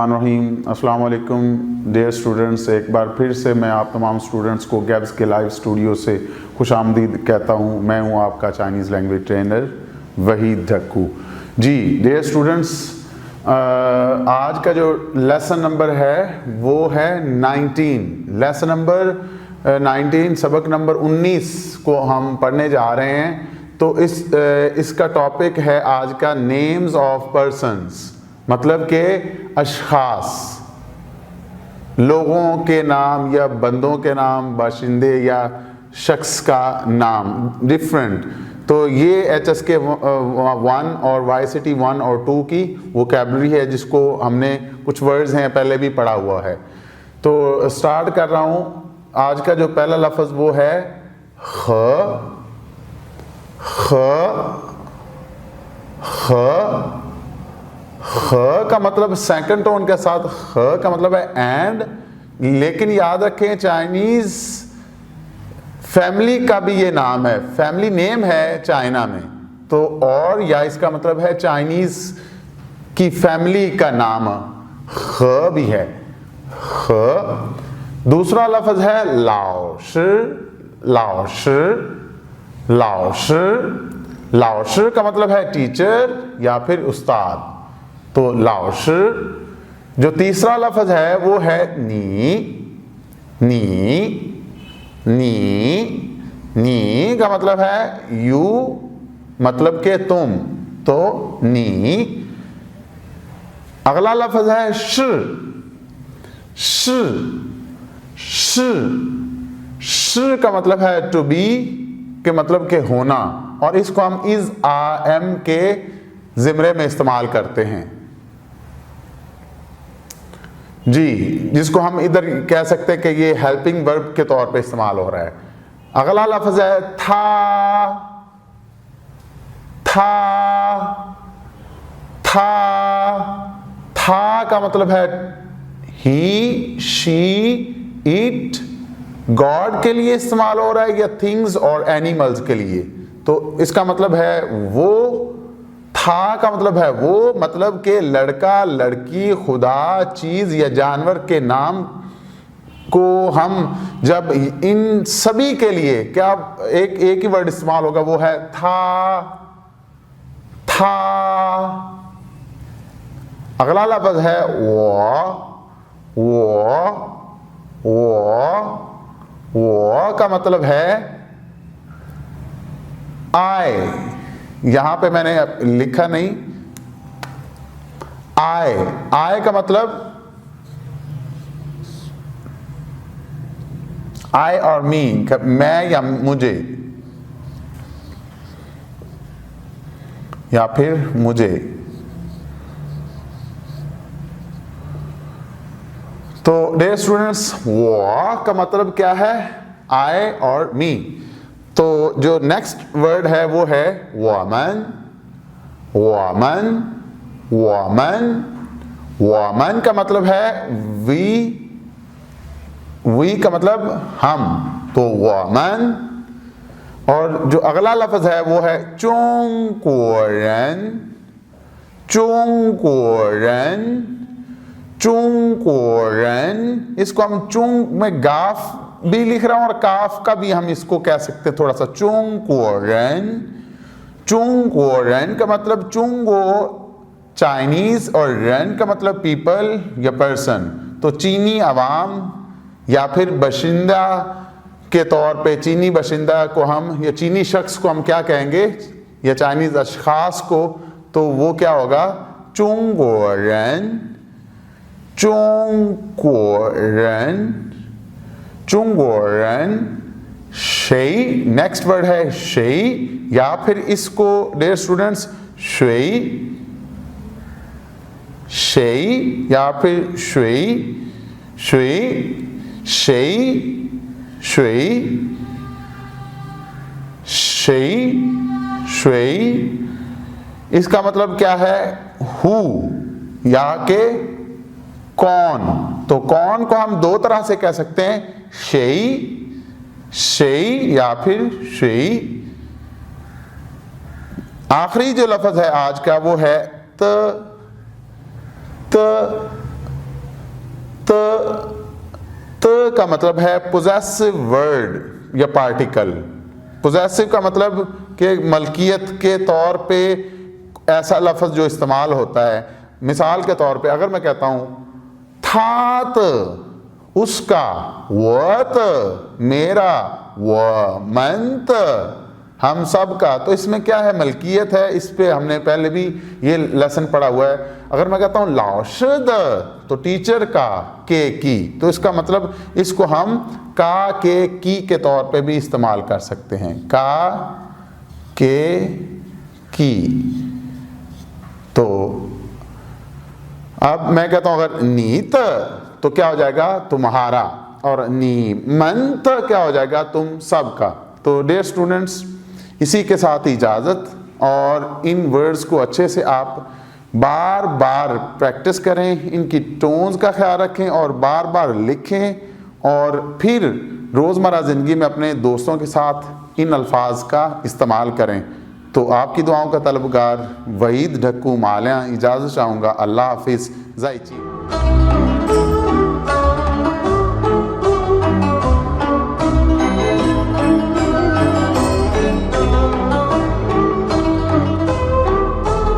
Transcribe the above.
बिस्मिल्लाहिर्रहमानिर्रहीम। अस्सलाम वालेकुम डियर स्टूडेंट्स, एक बार फिर से मैं आप तमाम स्टूडेंट्स को गैब्स के लाइव स्टूडियो से खुशामदीद कहता हूँ। मैं हूँ आपका चाइनीज़ लैंग्वेज ट्रेनर वहीद ढक्कू। जी डियर स्टूडेंट्स, आज का जो लेसन नंबर है वो है 19। लेसन नंबर 19, सबक नंबर 19 को हम पढ़ने जा रहे हैं। तो इसका टॉपिक है आज का नेम्स ऑफ पर्सन्स, मतलब के अशखास, लोगों के नाम या बंदों के नाम, बाशिंदे या शख्स का नाम डिफरेंट। तो ये HSK 1 और YCT 1 और 2 की वोकैबुलरी है, जिसको हमने कुछ वर्ड्स हैं पहले भी पढ़ा हुआ है। तो स्टार्ट कर रहा हूँ। आज का जो पहला लफ्ज़ वो है ख। का मतलब सेकंड टोन के साथ ख का मतलब है एंड, लेकिन याद रखें चाइनीज फैमिली का भी ये नाम है, फैमिली नेम है चाइना में। तो और या इसका मतलब है चाइनीज की फैमिली का नाम ख भी है, ख। दूसरा लफ्ज है लाओश। लाओश लाओश लाओश का मतलब है टीचर या फिर उस्ताद, तो लाओश। जो तीसरा लफ्ज है वो है नी। नी नी नी का मतलब है यू, मतलब के तुम, तो नी। अगला लफ्ज है श। श श श का मतलब है टू बी के मतलब के होना, और इसको हम इज आ एम के जिम्रे में इस्तेमाल करते हैं जी, जिसको हम इधर कह सकते हैं कि ये हेल्पिंग वर्ब के तौर पे इस्तेमाल हो रहा है। अगला लफ्ज है था। था था था का मतलब है ही, शी, इट, गॉड के लिए इस्तेमाल हो रहा है या थिंग्स और एनिमल्स के लिए। तो इसका मतलब है वो। था का मतलब है वो, मतलब के लड़का, लड़की, खुदा, चीज या जानवर के नाम को हम जब इन सभी के लिए क्या एक ही वर्ड इस्तेमाल होगा, वो है था। था। अगला लफ्ज है वो का मतलब है आए। यहां पे मैंने लिखा नहीं, आए। आए का मतलब आई और मी, मैं या मुझे या फिर मुझे। तो डियर स्टूडेंट्स, वो का मतलब क्या है, आई और मी। तो जो नेक्स्ट वर्ड है वो है वोमन। वोमन वोमन वोमन का मतलब है वी। वी का मतलब हम, तो वोमन। और जो अगला लफ्ज है वो है चोंगकोरन। चोंगकोरन चोंगकोरन। इसको हम चोंग में गाफ भी लिख रहा हूं और काफ का भी हम इसको कह सकते हैं थोड़ा सा, चोंगकोरन। चोंगकोरन का मतलब चुंगो चाइनीज और रन का मतलब पीपल या पर्सन। तो चीनी अवाम या फिर बशिंदा के तौर पे चीनी बशिंदा को हम या चीनी शख्स को हम क्या कहेंगे, या चाइनीज अशखास को, तो वो क्या होगा, चोंगकोरन। चोंगकोरन चोंगकोरन। शेई नेक्स्ट वर्ड है शेई, या फिर इसको डियर स्टूडेंट्स शुई, शेई या फिर Shuey, Shuey, Shai, Shuey, Shai, Shuey. इसका मतलब क्या है, हु या के कौन। तो कौन को हम दो तरह से कह सकते हैं, शेई, शेई या फिर शेई। आखिरी जो लफ्ज है आज का वो है त। त का मतलब है पोजेसिव वर्ड या पार्टिकल। पोजेसिव का मतलब कि मलकियत के तौर पे ऐसा लफ्ज़ जो इस्तेमाल होता है। मिसाल के तौर पे अगर मैं कहता हूँ थात उसका, वत मेरा, व मंत हम सब का, तो इसमें क्या है, मलकियत है। इस पे हमने पहले भी ये लेसन पढ़ा हुआ है। अगर मैं कहता हूँ लाशद तो टीचर का, के की, तो इसका मतलब इसको हम का के की के तौर पे भी इस्तेमाल कर सकते हैं। का के की। तो अब मैं कहता हूँ अगर नीत तो क्या हो जाएगा, तुम्हारा, और नीमंत क्या हो जाएगा, तुम सबका। तो डियर स्टूडेंट्स, इसी के साथ इजाज़त, और इन वर्ड्स को अच्छे से आप बार बार प्रैक्टिस करें, इनकी टोन्स का ख्याल रखें और बार बार लिखें, और फिर रोज़मर्रा ज़िंदगी में अपने दोस्तों के साथ इन अल्फाज का इस्तेमाल करें। तो आपकी दुआओं का तलबगार वहीद ढक्कू मालिया इजाज़त चाहूँगा। अल्लाह हाफिज़। ज़ाइची।